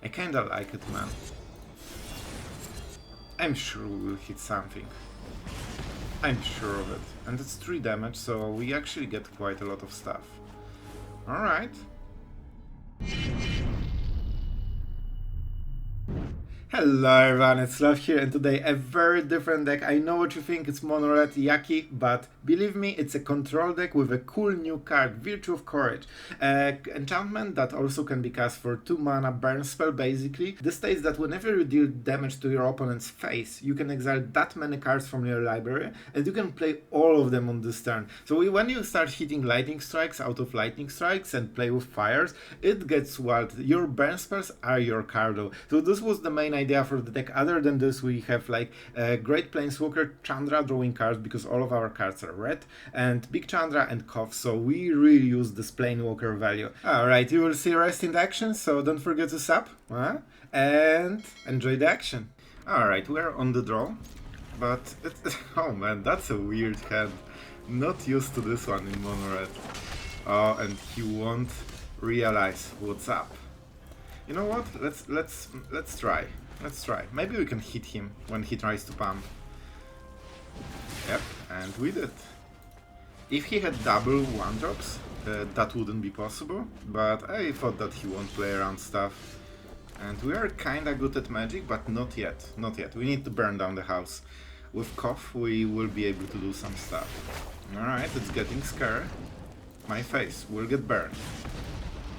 I kinda like it, man. I'm sure we will hit something. I'm sure of it. And it's 3 damage, so we actually get quite a lot of stuff. Alright. Hello everyone, it's Sloth here, and today a very different deck. I know what you think, it's mono red yucky, but believe me, it's a control deck with a cool new card, Virtue of Courage. Enchantment that also can be cast for 2 mana burn spell basically. This states that whenever you deal damage to your opponent's face, you can exile that many cards from your library, and you can play all of them on this turn. So when you start hitting lightning strikes out of lightning strikes and play with fires, it gets wild. Your burn spells are your cardo. So this was the main idea for the deck. Other than this, we have like Great Planeswalker, Chandra drawing cards because all of our cards are red, and Big Chandra and Koth, so we really use this Planewalker value. Alright, you will see rest in the action, so don't forget to sub, and enjoy the action. Alright, we are on the draw, but oh man, that's a weird hand. Not used to this one in mono red. Oh, and he won't realize what's up. You know what? Let's try. Let's try. Maybe we can hit him when he tries to pump. Yep, and we did. If he had double 1-drops, that wouldn't be possible, but I thought that he won't play around stuff. And we are kinda good at magic, but not yet. Not yet. We need to burn down the house. With Koth, we will be able to do some stuff. Alright, it's getting scary. My face will get burned.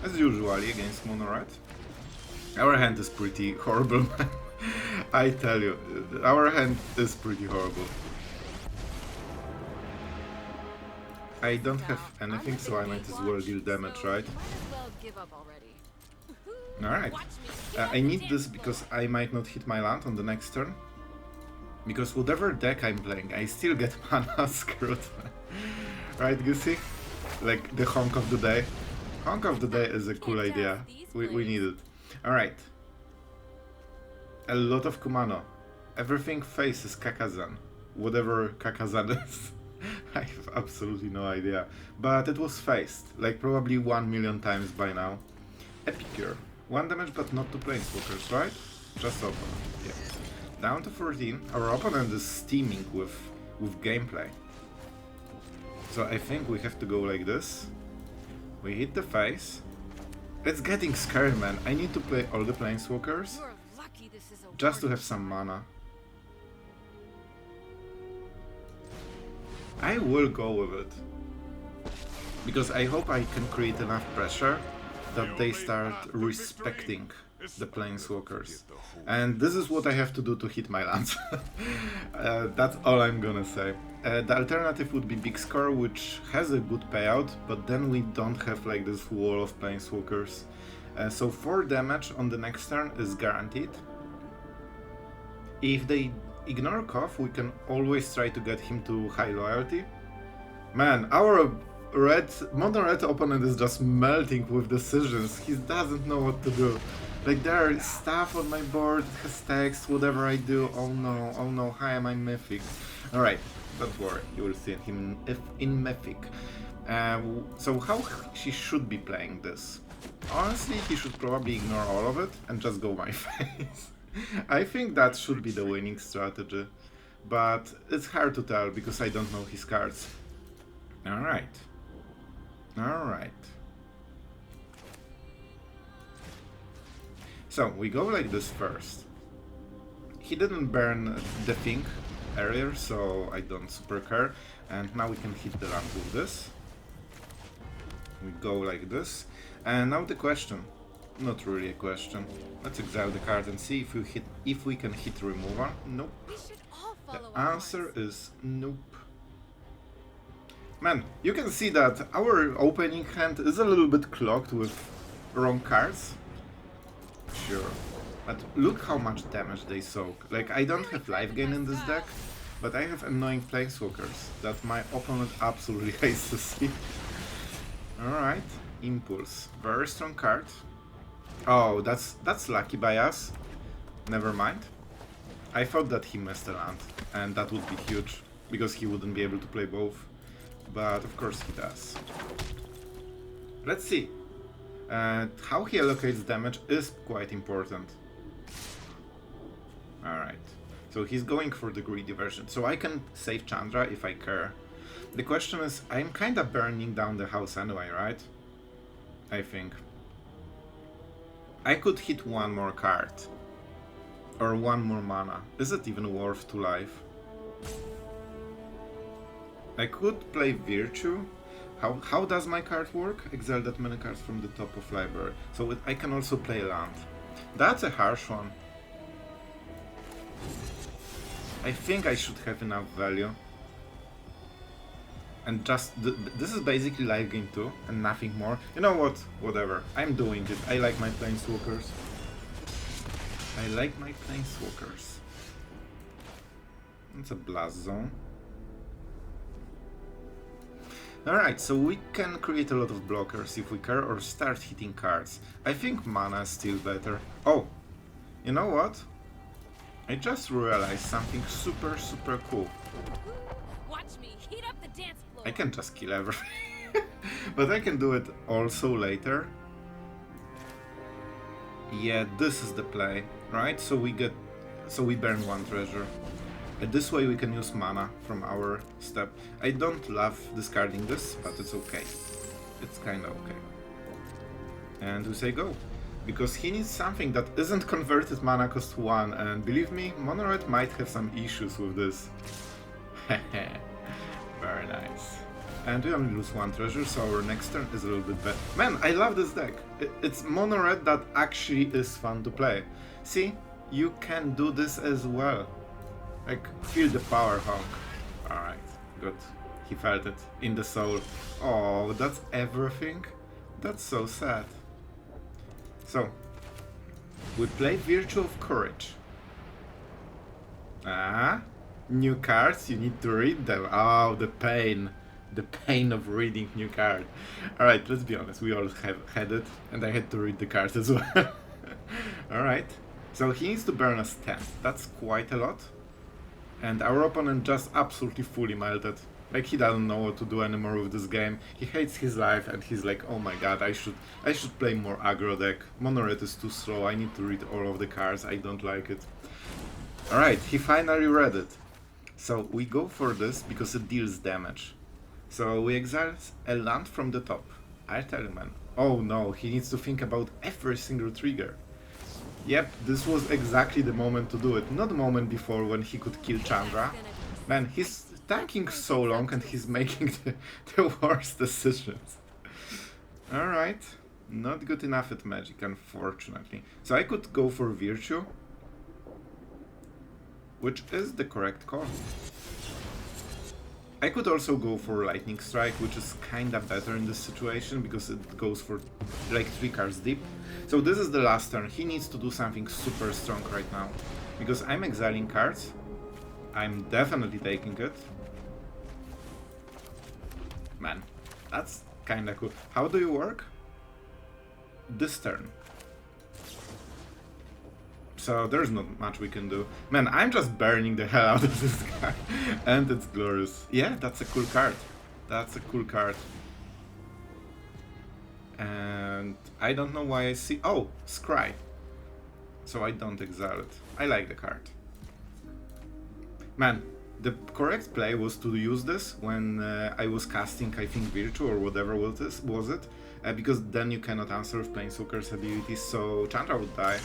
As usually against mono red. Our hand is pretty horrible. I tell you, our hand is pretty horrible. I don't have anything, so I might as well deal damage, right? Alright. I need this because I might not hit my land on the next turn. Because whatever deck I'm playing, I still get mana screwed. Right, Goosey? Like the honk of the day. Honk of the day is a cool idea. We need it. Alright. A lot of Kumano. Everything faces Kakazan. Whatever Kakazan is. I have absolutely no idea. But it was faced. Like probably 1,000,000 times by now. Epicure. 1 damage but not to Planeswalkers, right? Just opponent. Yeah. Down to 14. Our opponent is steaming with gameplay. So I think we have to go like this. We hit the face. It's getting scary, man. I need to play all the Planeswalkers just to have some mana. I will go with it. Because I hope I can create enough pressure that they start respecting the Planeswalkers. And this is what I have to do to hit my lands. That's all I'm gonna say. The alternative would be Big Score, which has a good payout, but then we don't have like this wall of Planeswalkers. So 4 damage on the next turn is guaranteed. If they ignore Koth, we can always try to get him to high loyalty. Man, our mono red opponent is just melting with decisions. He doesn't know what to do. Like there is stuff on my board, it has text, whatever I do, oh no, hi, am I Mythic? Alright, don't worry, you will see him in Mythic. So how she should be playing this? Honestly, he should probably ignore all of it and just go my face. I think that should be the winning strategy, but it's hard to tell because I don't know his cards. Alright. Alright. So, we go like this first. He didn't burn the thing earlier, so I don't super care. And now we can hit the land with this. We go like this. And now the question. Not really a question. Let's exile the card and see if we can hit removal. Nope. The answer is nope. Man, you can see that our opening hand is a little bit clogged with wrong cards. Sure. But look how much damage they soak. Like, I don't have life gain in this deck, but I have annoying Planeswalkers that my opponent absolutely hates to see. Alright, Impulse. Very strong card. Oh, that's lucky by us. Never mind. I thought that he missed a land, and that would be huge, because he wouldn't be able to play both. But of course he does. Let's see. How he allocates damage is quite important. Alright, so he's going for the greedy version, so I can save Chandra if I care. The question is, I'm kinda burning down the house anyway, right? I think. I could hit one more card. Or one more mana. Is it even worth 2 life? I could play Virtue. How does my card work? Exile that many cards from the top of library. So I can also play land. That's a harsh one. I think I should have enough value. And just, this is basically live game 2 and nothing more. You know what? Whatever. I'm doing it. I like my planeswalkers. I like my planeswalkers. It's a blast zone. Alright, so we can create a lot of blockers if we care or start hitting cards. I think mana is still better. Oh, you know what? I just realized something super cool. Watch me heat up the dance floor. I can just kill everything. But I can do it also later. Yeah, this is the play, right? So we burn 1 treasure. This way we can use mana from our step. I don't love discarding this, but it's okay. It's kinda okay. And we say go. Because he needs something that isn't converted mana cost 1, and believe me, Mono Red might have some issues with this. Very nice. And we only lose 1 treasure, so our next turn is a little bit better. Man, I love this deck! It's Mono Red that actually is fun to play. See, you can do this as well. Like, feel the power, Hawk. Alright, good. He felt it in the soul. Oh, that's everything? That's so sad. So, we play Virtue of Courage. Ah, new cards, you need to read them. Oh, the pain. The pain of reading new card. Alright, let's be honest, we all have had it, and I had to read the cards as well. Alright, so he needs to burn us 10. That's quite a lot. And our opponent just absolutely fully melted. Like, he doesn't know what to do anymore with this game. He hates his life and he's like, oh my god, I should play more aggro deck. Mono Red is too slow, I need to read all of the cards, I don't like it. Alright, he finally read it. So we go for this because it deals damage. So we exile a land from the top. I'll tell you, man. Oh no, he needs to think about every single trigger. Yep, this was exactly the moment to do it, not the moment before when he could kill Chandra. Man, he's tanking so long and he's making the worst decisions. Alright, not good enough at Magic, unfortunately. So I could go for Virtue, which is the correct call. I could also go for Lightning Strike, which is kinda better in this situation, because it goes for like 3 cards deep. So this is the last turn, he needs to do something super strong right now. Because I'm exiling cards, I'm definitely taking it. Man, that's kinda cool. How do you work? This turn. So there's not much we can do. Man, I'm just burning the hell out of this guy. And it's glorious. Yeah, that's a cool card. That's a cool card. And I don't know why I see... Oh, Scry. So I don't exile it. I like the card. Man, the correct play was to use this when I was casting, I think, Virtue or whatever was it? Because then you cannot answer with Planeswalker's abilities, so Chandra would die.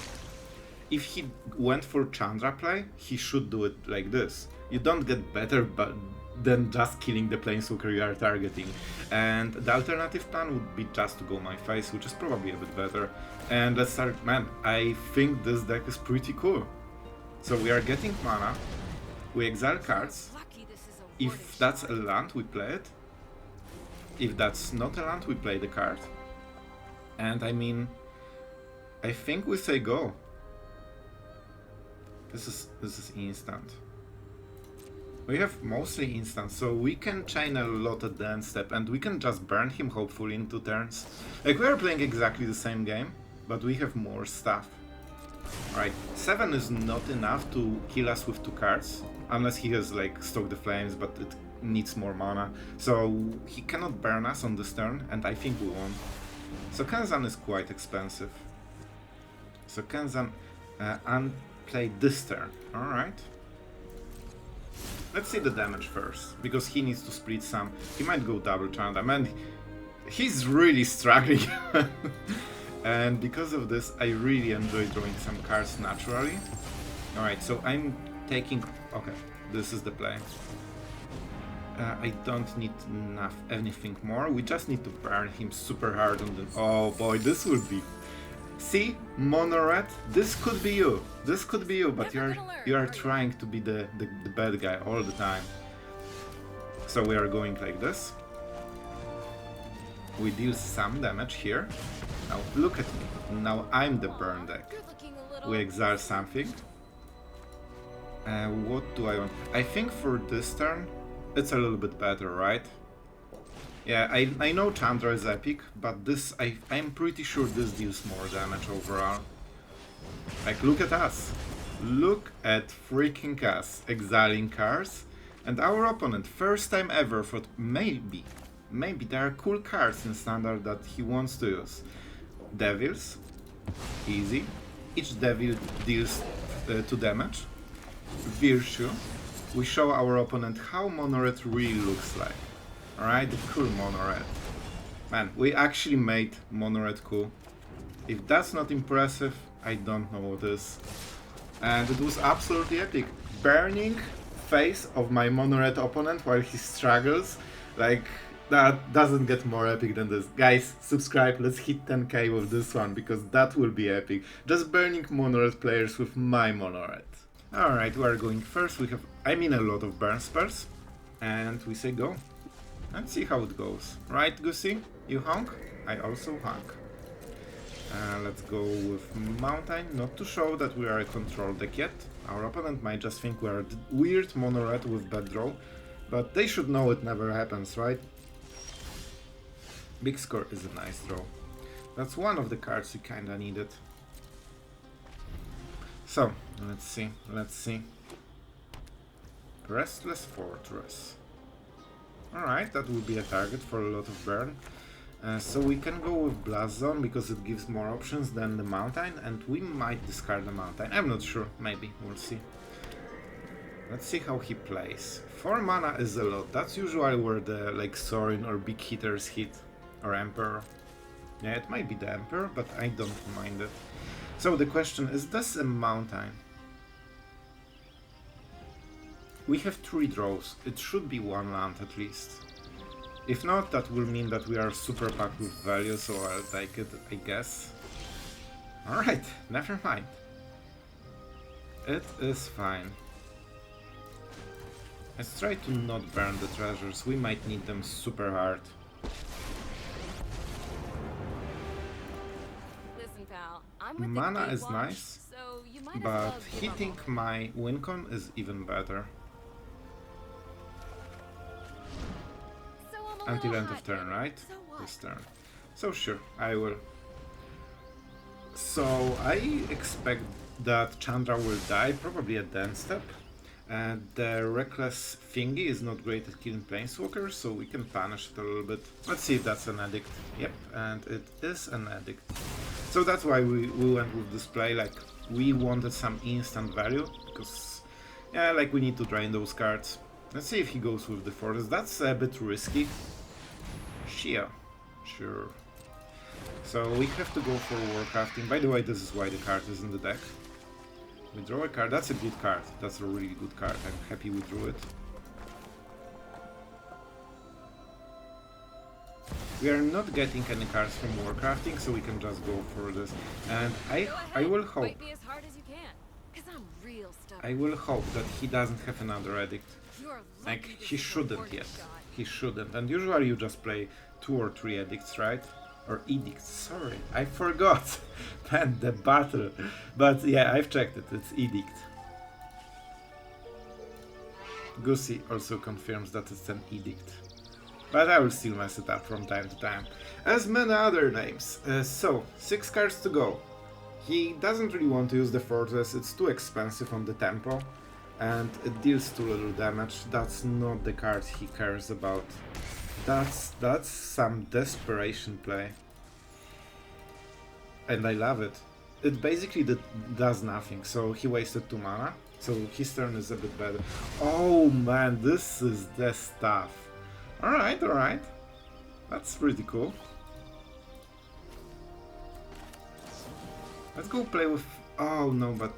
If he went for Chandra play, he should do it like this. You don't get better than just killing the Planeswalker you are targeting. And the alternative plan would be just to go my face, which is probably a bit better. And let's start, man, I think this deck is pretty cool. So we are getting mana, we exile cards. If that's a land, we play it. If that's not a land, we play the card. And I mean, I think we say go. This is instant. We have mostly instant, so we can chain a lot at the end step, and we can just burn him hopefully in 2 turns. Like, we are playing exactly the same game, but we have more stuff. Alright, 7 is not enough to kill us with 2 cards, unless he has like Stoke the Flames, but it needs more mana. So he cannot burn us on this turn, and I think we won. Sokenzan is quite expensive. Sokenzan unplayed this turn. Alright. Let's see the damage first, because he needs to split some. He might go double Chandra. Man, he's really struggling. And because of this, I really enjoy drawing some cards naturally. Alright, so I'm taking... Okay, this is the play. I don't need anything more. We just need to burn him super hard on the... Oh boy, this will be... See, Mono Red, this could be you. This could be you, but you are trying to be the bad guy all the time. So we are going like this. We deal some damage here. Now look at me. Now I'm the burn deck. We exile something. What do I want? I think for this turn it's a little bit better, right? Yeah, I know Chandra is epic, but this I'm pretty sure this deals more damage overall. Like, look at us. Look at freaking us exiling cards, and our opponent first time ever thought maybe there are cool cards in standard that he wants to use. Devils, easy. Each devil deals 2 damage. Virtue. We show our opponent how Mono Red really looks like. Alright, the cool Mono Red. Man, we actually made Mono Red cool. If that's not impressive, I don't know what is. And it was absolutely epic. Burning face of my Mono Red opponent while he struggles. Like, that doesn't get more epic than this. Guys, subscribe, let's hit 10k with this one, because that will be epic. Just burning Mono Red players with my Mono Red. Alright, we are going first. We have, a lot of burn spells. And we say go. Let's see how it goes. Right, Goosey? You honk? I also honk. Let's go with Mountain, not to show that we are a control deck yet. Our opponent might just think we are weird Mono Red with bad draw, but they should know it never happens, right? Big Score is a nice draw. That's one of the cards you kinda needed. So, let's see. Restless Fortress. Alright, that will be a target for a lot of burn. So we can go with Blast Zone because it gives more options than the Mountain, and we might discard the Mountain. I'm not sure, maybe, we'll see. Let's see how he plays. 4 mana is a lot. That's usually where the like Sorin or big hitters hit, or Emperor. Yeah, it might be the Emperor, but I don't mind it. So the question is this a Mountain? We have 3 draws. It should be 1 land at least. If not, that will mean that we are super packed with value, so I'll take it, I guess. Alright, never mind. It is fine. Let's try to not burn the treasures, we might need them super hard. Listen, pal, I'm with Mana the is Gatewatch, nice, so you might as but well give hitting up. my wincon is even better. So I'm a Until little end of hot, turn, right? So what? This turn. So sure, I will. So I expect that Chandra will die, probably at the end step. And the Reckless thingy is not great at killing Planeswalkers, so we can punish it a little bit. Let's see if that's an addict. Yep, and it is an addict. So that's why we went with this play, like, we wanted some instant value, because, yeah, like, we need to drain those cards. Let's see if he goes with the Fortress. That's a bit risky. Shia. Sure. So we have to go for Warcrafting. By the way, this is why the card is in the deck. We draw a card. That's a good card. That's a really good card. I'm happy we drew it. We are not getting any cards from Warcrafting, so we can just go for this. And I will hope. Fight me as hard as you can, 'cause I'm real stubborn. I will hope that he doesn't have another edict. You're Like, lucky this he is a shouldn't warning yet. shot. He shouldn't. And usually you just play 2 or 3 edicts, right? Or edicts, sorry. I forgot. Man, the battle. But yeah, I've checked it. It's edict. Goosey also confirms that it's an edict. But I will still mess it up from time to time. As many other names. So, 6 cards to go. He doesn't really want to use the Fortress. It's too expensive on the tempo. And it deals too little damage. That's not the card he cares about. That's some desperation play. And I love it. It basically does nothing, so he wasted 2 mana, so his turn is a bit better. Oh man, this is the stuff. Alright, alright. That's pretty cool. Let's go play with... Oh no, but...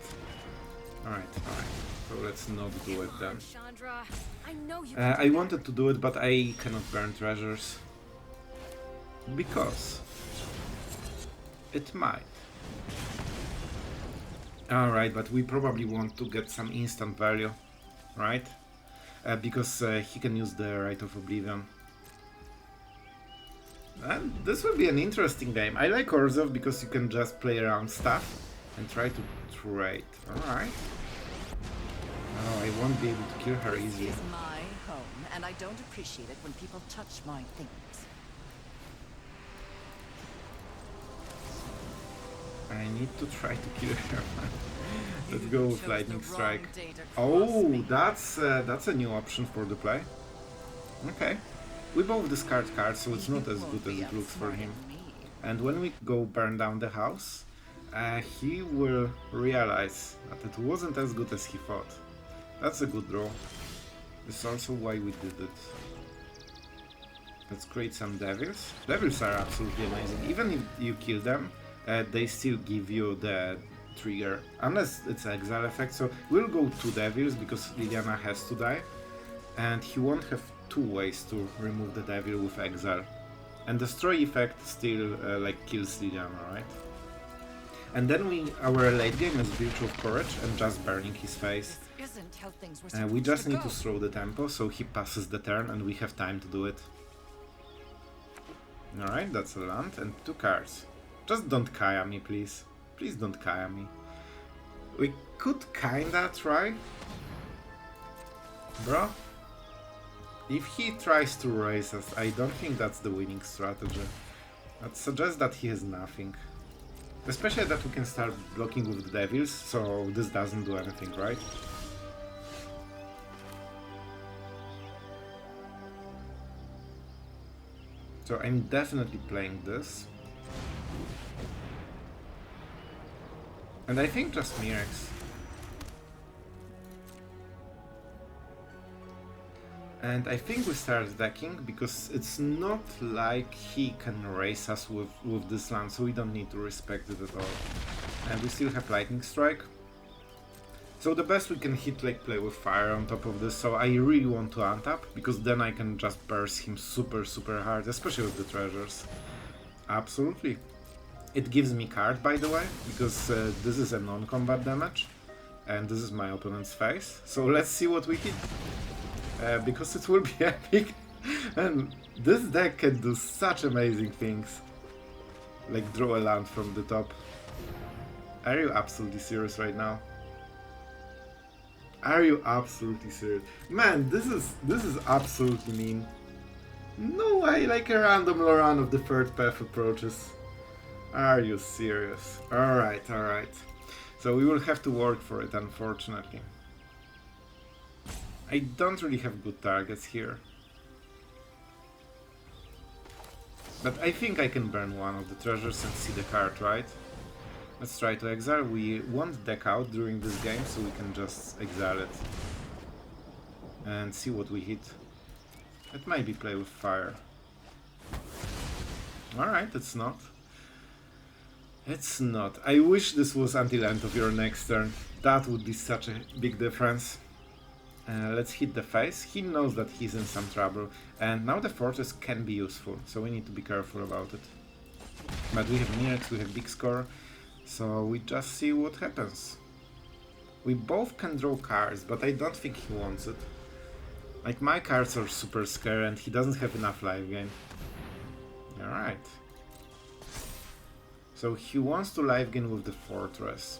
Alright, alright. So let's not do it then. Chandra, I know you I wanted to do it, but I cannot burn treasures. Because... it might. Alright, but we probably want to get some instant value, right? Because he can use the Rite of Oblivion. And this will be an interesting game. I like Orzhov because you can just play around stuff and try to trade. Alright. Oh, I won't be able to kill her easily. This is my home, and I don't appreciate it when people touch my things. I need to try to kill her. Let's go with Lightning Strike. Oh, that's a new option for the play. Okay. We both discard cards, so it's not as good as it looks for him. And when we go burn down the house, he will realize that it wasn't as good as he thought. That's a good draw. This is also why we did it. Let's create some devils. Devils are absolutely amazing. Even if you kill them, they still give you the trigger, unless it's exile effect. So we'll go 2 devils because Liliana has to die, and he won't have 2 ways to remove the devil with exile. And destroy effect still like kills Liliana, right? And then our late game is Virtue of Courage and just burning his face. We just need to throw the tempo, so he passes the turn and we have time to do it. Alright, that's a land and 2 cards. Just don't Kaya me, please. Please don't Kaya me. We could kinda try. Bro. If he tries to raise us, I don't think that's the winning strategy. That suggests that he has nothing. Especially that we can start blocking with the devils, so this doesn't do anything, right? So I'm definitely playing this. And I think just Mirrex. And I think we start decking because it's not like he can race us with this land, so we don't need to respect it at all. And we still have Lightning Strike. So the best we can hit like play with fire on top of this, so I really want to untap, because then I can just burst him super hard, especially with the treasures. Absolutely. It gives me card, by the way, because this is a non-combat damage, and this is my opponent's face. So let's see what we hit. Because it will be epic, and this deck can do such amazing things, like draw a land from the top. Are you absolutely serious right now? Are you absolutely serious? Man, this is absolutely mean. No way, like a random run of the third path approaches. Are you serious? Alright, alright. So we will have to work for it, unfortunately. I don't really have good targets here. But I think I can burn one of the treasures and see the card, right? Let's try to exile. We won't deck out during this game, so we can just exile it. And see what we hit. It might be play with fire. Alright, it's not. It's not. I wish this was until end of your next turn. That would be such a big difference. Let's hit the face. He knows that he's in some trouble, and now the fortress can be useful, so we need to be careful about it. But we have Mirrex, we have big score, so we just see what happens. We both can draw cards, but I don't think he wants it. Like, my cards are super scary and he doesn't have enough life gain. Alright. So he wants to life gain with the fortress.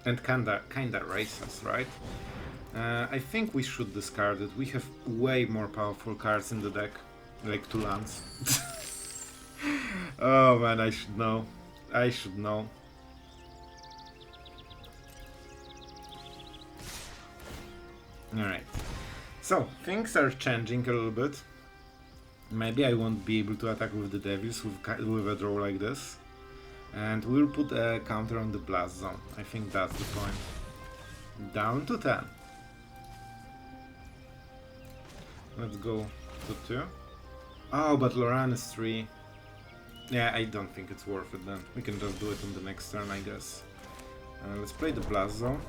And kinda race us, right? I think we should discard it. We have way more powerful cards in the deck. Like 2 lands. Oh man, I should know. I should know. Alright. So, things are changing a little bit. Maybe I won't be able to attack with the devils with a draw like this. And we'll put a counter on the blast zone. I think that's the point. Down to 10. Let's go to 2. Oh, but Loran is 3. Yeah, I don't think it's worth it then. We can just do it on the next turn, I guess. Let's play the blast zone.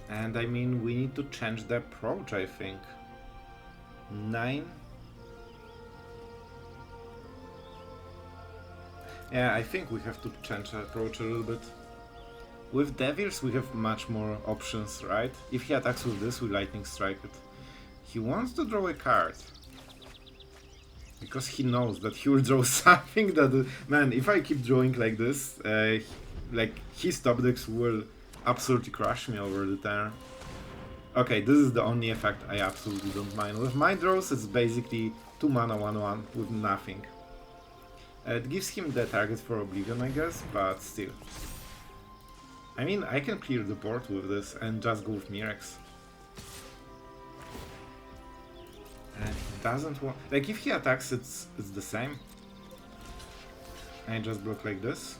And I mean, we need to change the approach, I think. 9. Yeah, I think we have to change the approach a little bit. With Devils we have much more options, right? If he attacks with this, we Lightning Strike it. He wants to draw a card. Because he knows that he will draw something that... Man, if I keep drawing like this, like his top decks will absolutely crush me over the turn. Okay, this is the only effect I absolutely don't mind. With my draws, it's basically 2 mana 1/1 with nothing. It gives him the target for Oblivion, I guess, but still. I mean, I can clear the board with this and just go with Mirrex. And he doesn't want... Like, if he attacks, it's the same. I just block like this.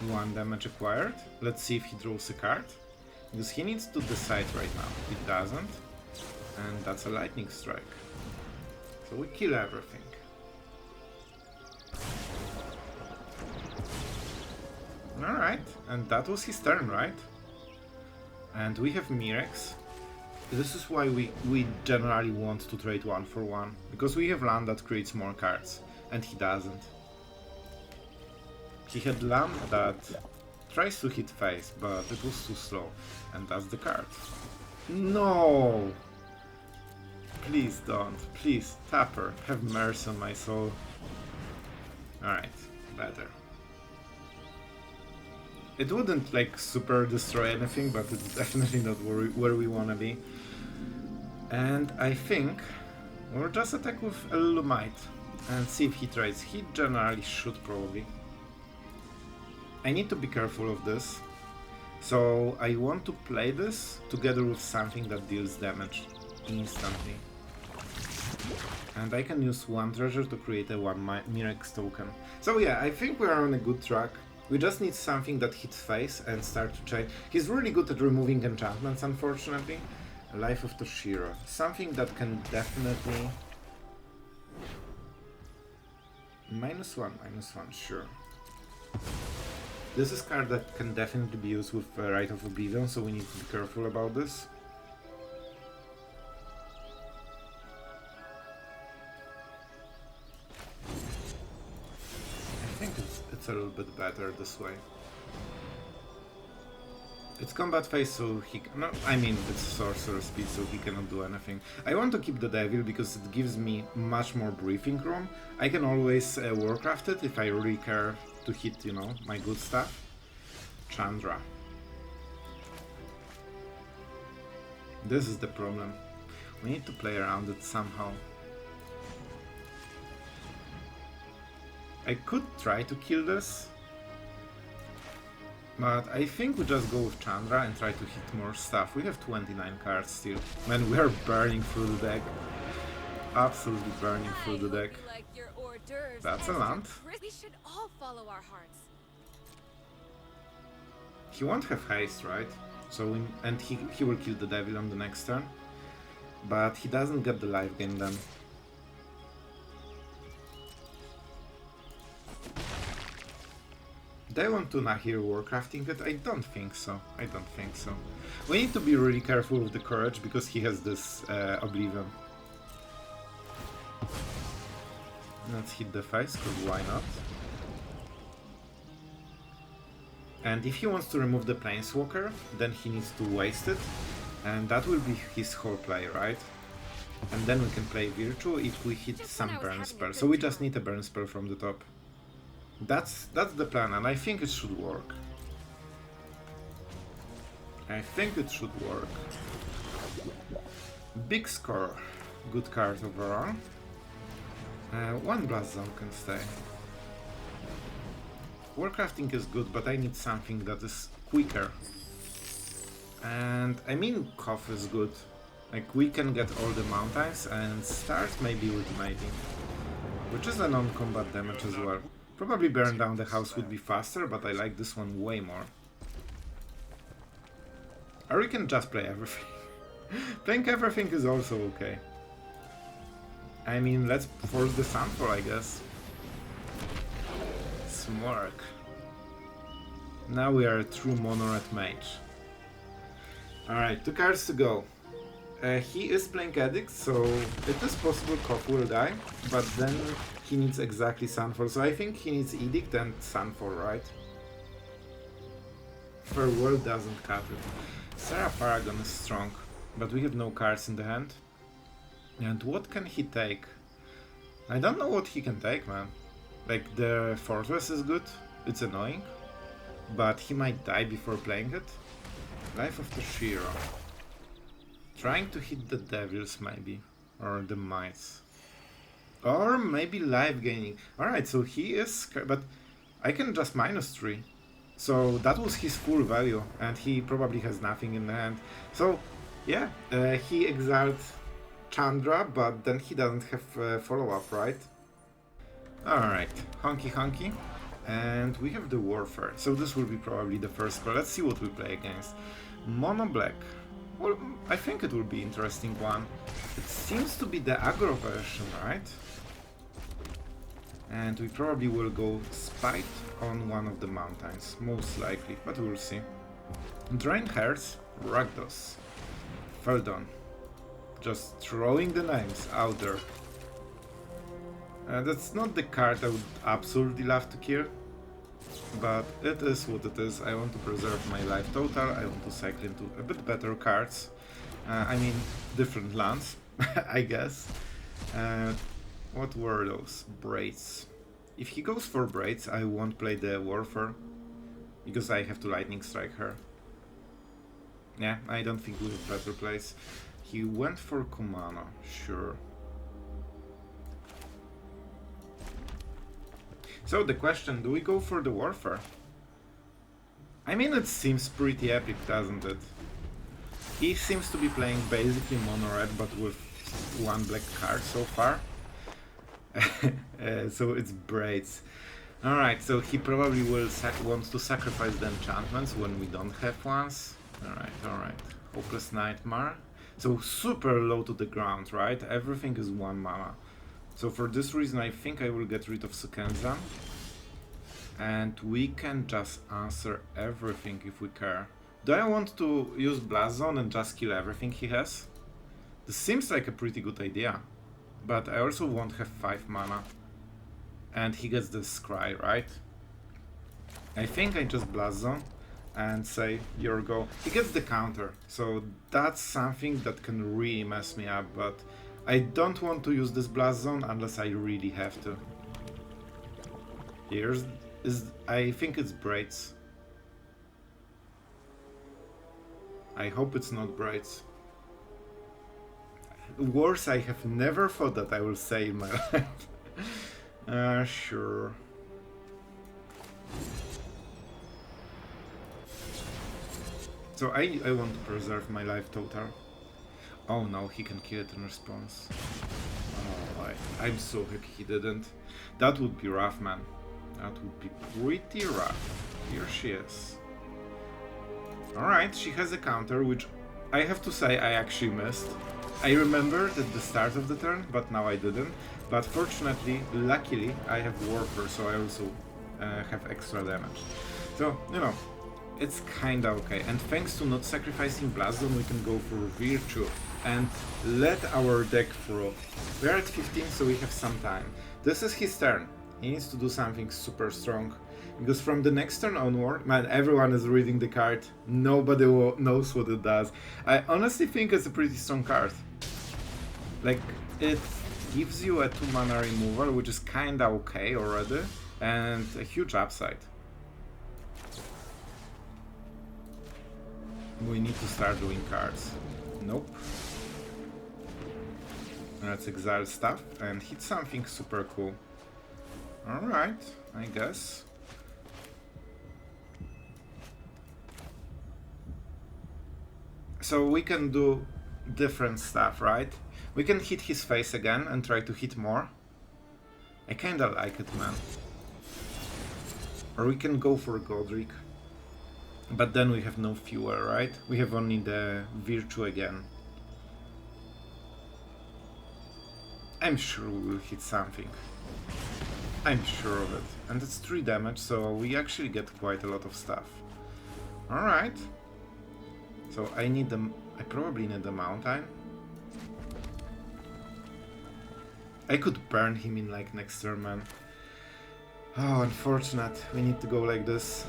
1 damage acquired. Let's see if he draws a card. Because he needs to decide right now. He doesn't. And that's a Lightning Strike. So we kill everything. Alright, and that was his turn, right? And we have Mirrex. This is why we generally want to trade 1 for 1. Because we have land that creates more cards. And he doesn't. He had land that tries to hit face, but it was too slow. And that's the card. No! Please don't. Please, Tapper, have mercy on my soul. Alright, better. It wouldn't like super destroy anything, but it's definitely not where we wanna be. And I think we'll just attack with a little might and see if he tries. He generally should probably. I need to be careful of this. So I want to play this together with something that deals damage instantly. And I can use 1 treasure to create a 1 Mirrex token. So yeah, I think we are on a good track. We just need something that hits face and start to change. He's really good at removing enchantments, unfortunately. Life of Toshiro. Something that can definitely... -1, sure. This is a card that can definitely be used with Rite of Oblivion, so we need to be careful about this. I think it's a little bit better this way. It's combat phase, so he... No, I mean, it's sorcerer speed, so he cannot do anything. I want to keep the devil because it gives me much more breathing room. I can always Warcraft it if I really care to hit, you know, my good stuff. Chandra. This is the problem. We need to play around it somehow. I could try to kill this, but I think we just go with Chandra and try to hit more stuff. We have 29 cards still. Man, we are burning through the deck. Absolutely burning through the deck. That's a land. We should all follow our hearts. He won't have haste, right? So and he will kill the devil on the next turn. But he doesn't get the life gain then. They want to Nahiri Warcrafting it? I don't think so. I don't think so. We need to be really careful with the courage because he has this Oblivion. Let's hit the face, because why not? And if he wants to remove the Planeswalker, then he needs to waste it. And that will be his whole play, right? And then we can play Virtue if we hit some burn spell. So we just need a burn spell from the top. That's the plan, and I think it should work. I think it should work. Big score. Good card overall. 1 blast zone can stay. Warcrafting is good, but I need something that is quicker. And I mean, Koth is good. Like, we can get all the mountains and start maybe ultimating, which is a non-combat damage as well. Probably burn down the house would be faster, but I like this one way more. Or we can just play everything. Playing everything is also okay. I mean, let's force the Sunfall, I guess. Smork. Now we are a true mono-red mage. Alright, 2 cards to go. He is playing Edict, so it is possible Koth will die, but then he needs exactly Sunfall. So I think he needs Edict and Sunfall, right? Farewell doesn't cut it. Sarah Paragon is strong, but we have no cards in the hand. And what can he take? I don't know what he can take, man. Like, the Fortress is good, it's annoying, but he might die before playing it. Life of the Shiro. Trying to hit the devils, maybe. Or the mites. Or maybe life gaining. Alright, so he is... but I can just -3. So that was his full value, and he probably has nothing in the hand. So, yeah, he exiled Chandra, but then he doesn't have follow-up, right? Alright, honky honky. And we have the Warfare, so this will be probably the first spell. Let's see what we play against. Mono black. Well, I think it will be interesting one. It seems to be the aggro version, right? And we probably will go Spite on one of the mountains, most likely, but we'll see. Drain Hearts, Rakdos, Feldon. Just throwing the names out there. That's not the card I would absolutely love to kill, but it is what it is. I want to preserve my life total, I want to cycle into a bit better cards. I mean, different lands, I guess. What were those? Braids. If he goes for Braids, I won't play the Warfare, because I have to Lightning Strike her. Yeah, I don't think we have better plays. He went for Kumano, sure. So the question, do we go for the Warfare? I mean, it seems pretty epic, doesn't it? He seems to be playing basically mono-red, but with 1 black card so far. So it's Braids. Alright, so he probably will want to sacrifice the enchantments when we don't have ones. Alright. Hopeless Nightmare. So super low to the ground, right? Everything is 1 mana. So for this reason I think I will get rid of Sokenzan. And we can just answer everything if we care. Do I want to use Blast Zone and just kill everything he has? This seems like a pretty good idea. But I also won't have 5 mana. And he gets the Scry, right? I think I just Blast Zone and say, your go. He gets the counter, so that's something that can really mess me up, but I don't want to use this Blast Zone unless I really have to. I think it's Braids. I hope it's not Braids. Worse I have never thought that I will say in my life. Sure. So I want to preserve my life total. Oh no, he can kill it in response. Oh, I'm so happy he didn't. That would be rough, man. That would be pretty rough. Here she is. Alright, she has a counter, which I have to say I actually missed. I remembered at the start of the turn, but now I didn't. But fortunately, luckily, I have Warfare, so I also have extra damage. So, you know, it's kinda okay. And thanks to not sacrificing Blast Zone, we can go for Virtue and let our deck through. We're at 15, so we have some time. This is his turn. He needs to do something super strong. Because from the next turn onward, man, everyone is reading the card. Nobody knows what it does. I honestly think it's a pretty strong card. Like, it gives you a 2 mana removal, which is kinda okay already, and a huge upside. We need to start doing cards. Nope. Let's exile stuff and hit something super cool. Alright, I guess. so we can do different stuff, right? We can hit his face again and try to hit more. I kinda like it, man. Or we can go for Godric. But then we have no fuel, right? We have only the Virtue again. I'm sure we will hit something. I'm sure of it. And it's 3 damage, so we actually get quite a lot of stuff. Alright. So I probably need the mountain. I could burn him in like next turn, man. Oh, unfortunate. We need to go like this.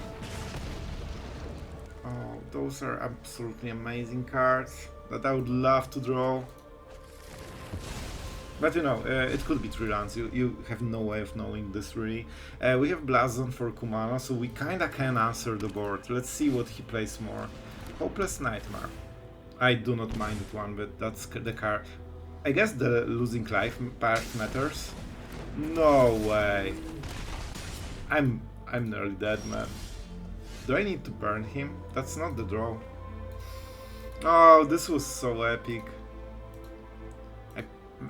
Oh, those are absolutely amazing cards that I would love to draw. But you know, it could be 3 rounds. You have no way of knowing this really. We have Blazon for Kumano, so we kinda can answer the board. Let's see what he plays more. Hopeless Nightmare. I do not mind it one bit. That's the card. I guess the losing life part matters. No way. I'm nearly dead, man. Do I need to burn him? That's not the draw. Oh, this was so epic.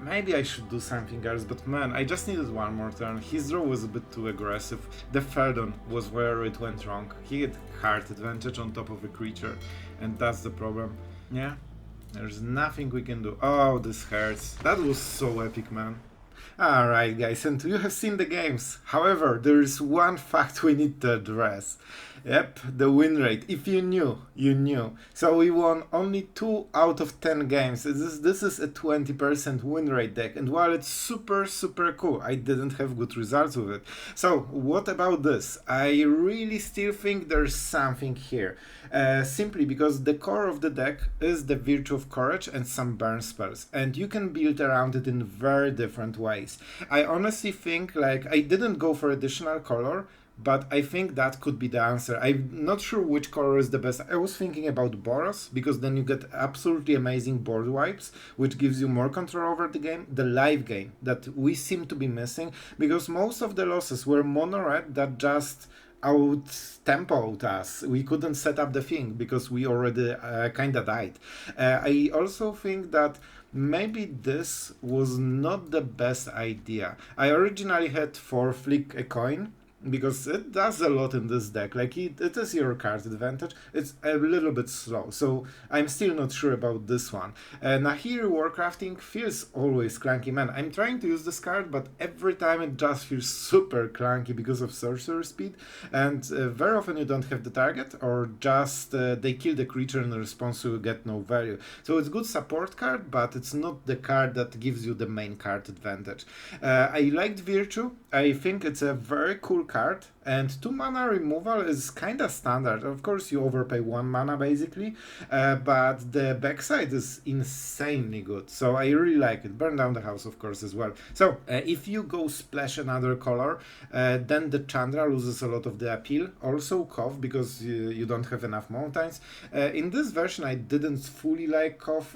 Maybe I should do something else, but man, I just needed one more turn. His draw was a bit too aggressive. The third one was where it went wrong. He had card advantage on top of a creature, and that's the problem. Yeah, there's nothing we can do. Oh, this hurts. That was so epic, man. Alright guys, and you have seen the games. However, there is one fact we need to address. Yep, the win rate. If you knew, you knew. So we won only 2 out of 10 games. This is a 20% win rate deck, and while it's super cool, I didn't have good results with it. So what about this? I really still think there's something here. Simply because the core of the deck is the Virtue of Courage and some burn spells, and you can build around it in very different ways. I honestly think, like, I didn't go for additional color, but I think that could be the answer. I'm not sure which color is the best. I was thinking about Boros, because then you get absolutely amazing board wipes, which gives you more control over the game. The live game that we seem to be missing, because most of the losses were mono red that just out-tempoed us. We couldn't set up the thing because we already kinda died. I also think that maybe this was not the best idea. I originally had 4 flick a coin, because it does a lot in this deck. Like, it is your card advantage. It's a little bit slow, so I'm still not sure about this one. Nahiri Warcrafting feels always clunky. Man, I'm trying to use this card, but every time it just feels super clunky because of sorcerer speed, and very often you don't have the target, or just they kill the creature in response, so you get no value. So it's good support card, but it's not the card that gives you the main card advantage. I liked Virtue. I think it's a very cool card, and 2 mana removal is kinda standard. Of course you overpay 1 mana basically, but the backside is insanely good, so I really like it. Burn down the house of course as well. So if you go splash another color, then the Chandra loses a lot of the appeal. Also Koth, because you don't have enough mountains. In this version I didn't fully like Koth.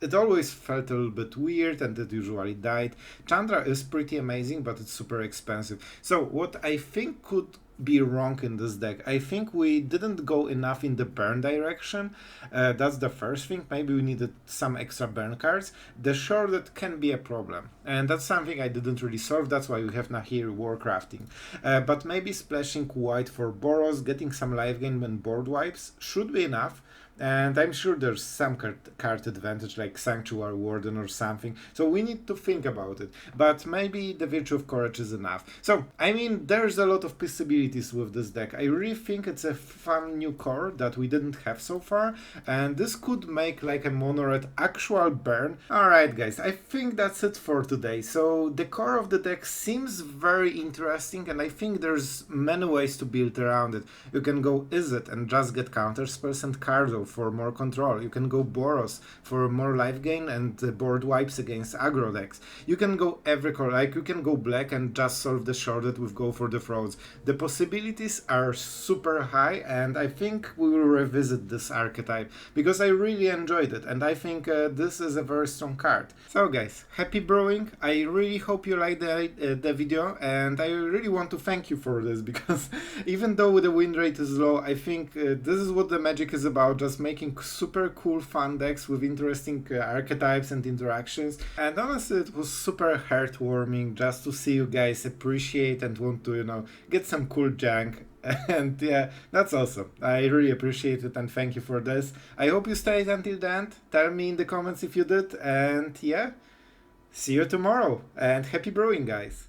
It always felt a little bit weird, and it usually died. Chandra is pretty amazing, but it's super expensive. So what I think could be wrong in this deck, I think we didn't go enough in the burn direction. That's the first thing. Maybe we needed some extra burn cards. The shorted can be a problem, and that's something I didn't really solve. That's why we have Nahiri Warcrafting. But maybe splashing white for Boros, getting some live game and board wipes should be enough. And I'm sure there's some card advantage, like Sanctuary Warden or something, so we need to think about it. But maybe the Virtue of Courage is enough. So, I mean, there's a lot of possibilities with this deck. I really think it's a fun new core that we didn't have so far, and this could make like a mono-red actual burn. Alright guys, I think that's it for today. So, the core of the deck seems very interesting, and I think there's many ways to build around it. You can go Izzet and just get counter spells and Cardo for more control. You can go Boros for more life gain and board wipes against aggro decks. You can go every color, like you can go black and just solve the shorted with Go for the Frauds. The possibilities are super high, and I think we will revisit this archetype because I really enjoyed it, and I think this is a very strong card. So guys, happy brewing. I really hope you liked the video, and I really want to thank you for this, because even though the win rate is low, I think this is what the Magic is about, just was making super cool fun decks with interesting archetypes and interactions. And honestly, it was super heartwarming just to see you guys appreciate and want to, get some cool junk. And yeah, that's awesome. I really appreciate it and thank you for this. I hope you stayed until the end. Tell me in the comments if you did. And yeah, see you tomorrow. And happy brewing, guys.